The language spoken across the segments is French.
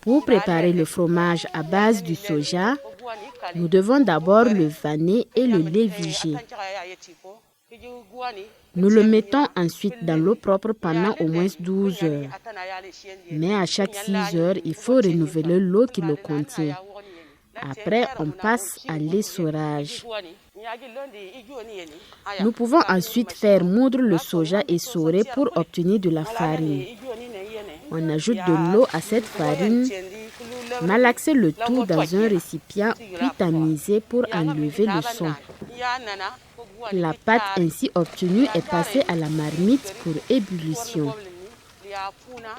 Pour préparer le fromage à base du soja, nous devons d'abord le vanner et le léviger. Nous le mettons ensuite dans l'eau propre pendant au moins 12 heures. Mais à chaque 6 heures, il faut renouveler l'eau qui le contient. Après, on passe à l'essorage. Nous pouvons ensuite faire moudre le soja essoré pour obtenir de la farine. On ajoute de l'eau à cette farine, malaxer le tout dans un récipient puis tamiser pour enlever le son. La pâte ainsi obtenue est passée à la marmite pour ébullition.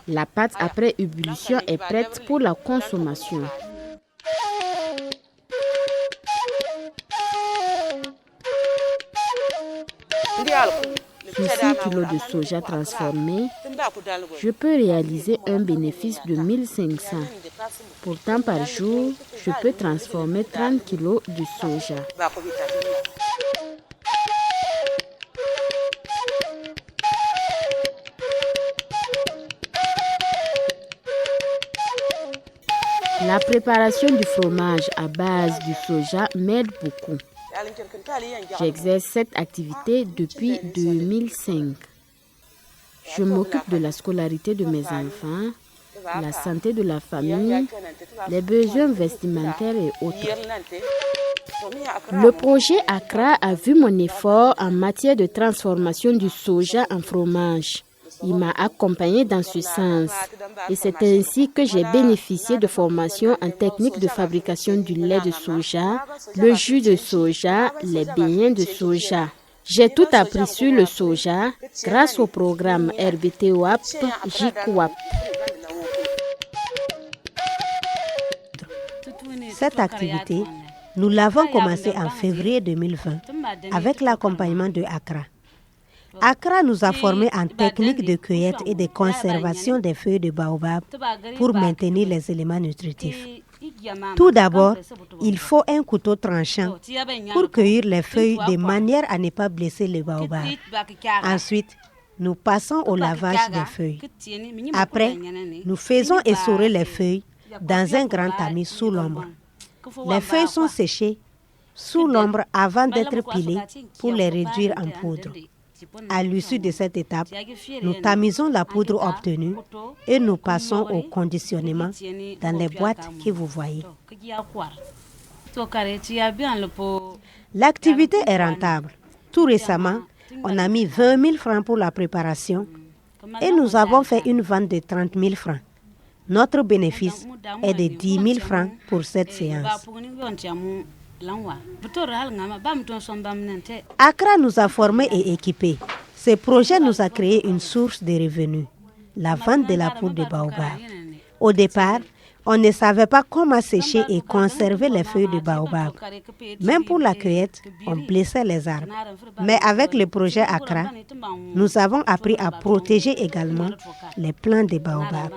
La pâte après ébullition est prête pour la consommation. Sur 6 kg de soja transformé, je peux réaliser un bénéfice de 1500. Pourtant, par jour, je peux transformer 30 kg de soja. La préparation du fromage à base du soja m'aide beaucoup. J'exerce cette activité depuis 2005. Je m'occupe de la scolarité de mes enfants, la santé de la famille, les besoins vestimentaires et autres. Le projet Accra a vu mon effort en matière de transformation du soja en fromage. Il m'a accompagné dans ce sens et c'est ainsi que j'ai bénéficié de formations en technique de fabrication du lait de soja, le jus de soja, les beignets de soja. J'ai tout appris sur le soja grâce au programme RBT-WAP JIC-WAP. Cette activité, nous l'avons commencée en février 2020 avec l'accompagnement de Accra. Accra nous a formés en technique de cueillette et de conservation des feuilles de baobab pour maintenir les éléments nutritifs. Tout d'abord, il faut un couteau tranchant pour cueillir les feuilles de manière à ne pas blesser le baobab. Ensuite, nous passons au lavage des feuilles. Après, nous faisons essorer les feuilles dans un grand tamis sous l'ombre. Les feuilles sont séchées sous l'ombre avant d'être pilées pour les réduire en poudre. À l'issue de cette étape, nous tamisons la poudre obtenue et nous passons au conditionnement dans les boîtes que vous voyez. L'activité est rentable. Tout récemment, on a mis 20 000 francs pour la préparation et nous avons fait une vente de 30 000 francs. Notre bénéfice est de 10 000 francs pour cette séance. Accra nous a formés et équipés. Ce projet nous a créé une source de revenus, la vente de la poudre de baobab. Au départ, on ne savait pas comment sécher et conserver les feuilles de baobab. Même pour la cueillette, on blessait les arbres. Mais avec le projet Accra, nous avons appris à protéger également les plants de baobab.